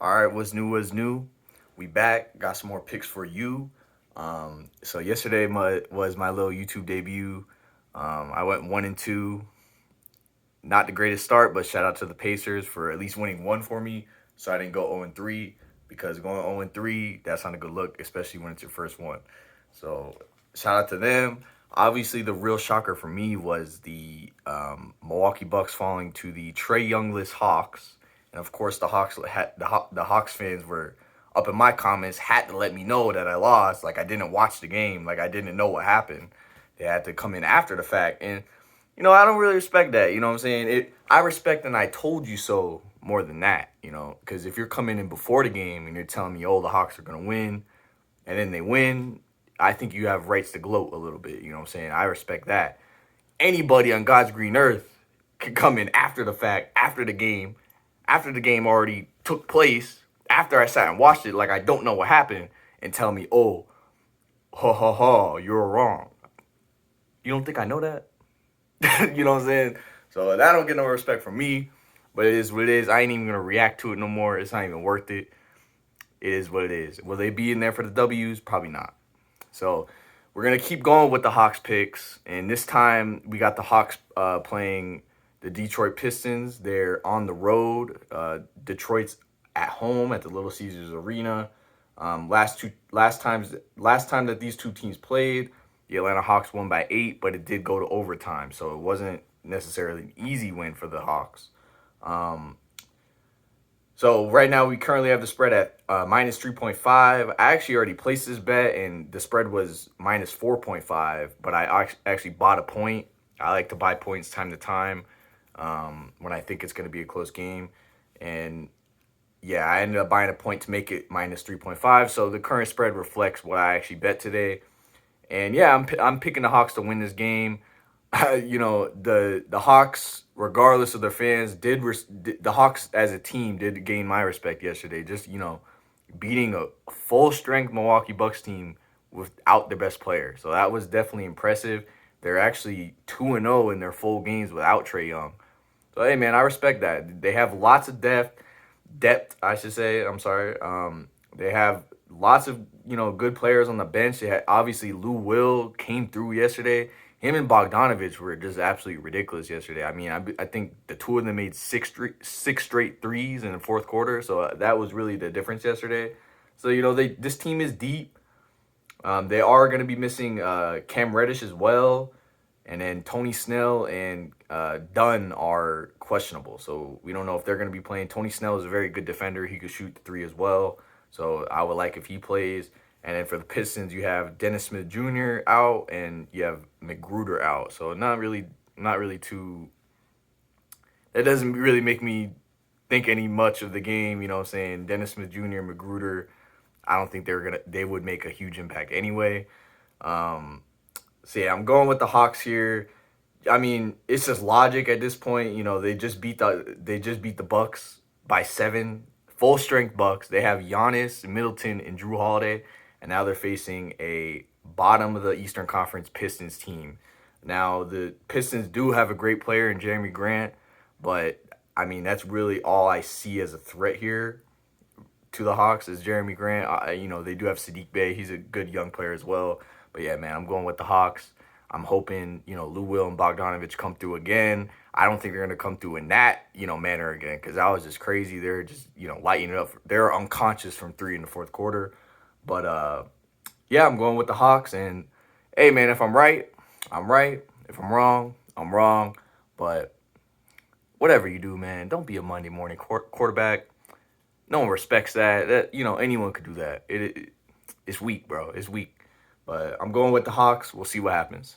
All right, what's new? What's new? We back. Got some more picks for you. So yesterday was my little YouTube debut. I went 1-2. Not the greatest start, but shout out to the Pacers for at least winning one for me. So I didn't go 0-3 because going 0-3, that's not a good look, especially when it's your first one. So shout out to them. Obviously, the real shocker for me was the Milwaukee Bucks falling to the Trey Youngless Hawks, and of course, the Hawks fans were up in my comments had to let me know that I lost. Like I didn't watch the game. Like I didn't know what happened. They had to come in after the fact, and I don't really respect that. You know what I'm saying? I respect and I told you so more than that. Because if you're coming in before the game and you're telling me, oh, the Hawks are gonna win, and then they win, I think you have rights to gloat a little bit. You know what I'm saying? I respect that. Anybody on God's green earth can come in after the fact, after the game already took place, after I sat and watched it, like I don't know what happened, and tell me, oh, ha ha ha, you're wrong. You don't think I know that? You know what I'm saying? So that don't get no respect from me, but it is what it is. I ain't even gonna react to it no more. It's not even worth it. It is what it is. Will they be in there for the W's? Probably not. So we're gonna keep going with the Hawks picks, and this time we got the Hawks playing the Detroit Pistons. They're on the road. Detroit's at home at the Little Caesars Arena. Last time that these two teams played, the Atlanta Hawks won by 8, but it did go to overtime, so it wasn't necessarily an easy win for the Hawks. Um, so right now we currently have the spread at minus 3.5. I actually already placed this bet and the spread was minus 4.5, but I actually bought a point. I like to buy points time to time when I think it's going to be a close game. And yeah, I ended up buying a point to make it minus 3.5. So the current spread reflects what I actually bet today. And yeah, I'm picking the Hawks to win this game. The Hawks, regardless of their fans, the Hawks as a team did gain my respect yesterday. Just beating a full strength Milwaukee Bucks team without their best player, so that was definitely impressive. They're actually 2-0 in their full games without Trey Young. So hey, man, I respect that. They have lots of depth, I should say. I'm sorry. They have lots of good players on the bench. They had, obviously Lou Will came through yesterday. Him and Bogdanovich were just absolutely ridiculous yesterday. I mean, I think the two of them made six straight threes in the fourth quarter. So that was really the difference yesterday. So this team is deep. They are going to be missing Cam Reddish as well, and then Tony Snell and Dunn are questionable. So we don't know if they're going to be playing. Tony Snell is a very good defender. He could shoot the three as well. So I would like if he plays. And then for the Pistons, you have Dennis Smith Jr. out and you have McGruder out. So not really too. That doesn't really make me think any much of the game. You know what I'm saying? Dennis Smith Jr., McGruder. I don't think they would make a huge impact anyway. So yeah, I'm going with the Hawks here. I mean, it's just logic at this point. They just beat the Bucks by 7, full strength Bucks. They have Giannis, Middleton, and Drew Holiday, and now they're facing a bottom of the Eastern Conference Pistons team. Now the Pistons do have a great player in Jeremy Grant, but I mean that's really all I see as a threat here to the Hawks is Jeremy Grant. They do have Sadiq Bey. He's a good young player as well. But yeah, man, I'm going with the Hawks. I'm hoping, Lou Will and Bogdanovich come through again. I don't think they're going to come through in that, manner again because that was just crazy. They're just, lighting it up. They're unconscious from 3 in the fourth quarter. But, yeah, I'm going with the Hawks. And, hey, man, if I'm right, I'm right. If I'm wrong, I'm wrong. But whatever you do, man, don't be a Monday morning quarterback. No one respects that. Anyone could do that. It's weak, bro. It's weak. But I'm going with the Hawks. We'll see what happens.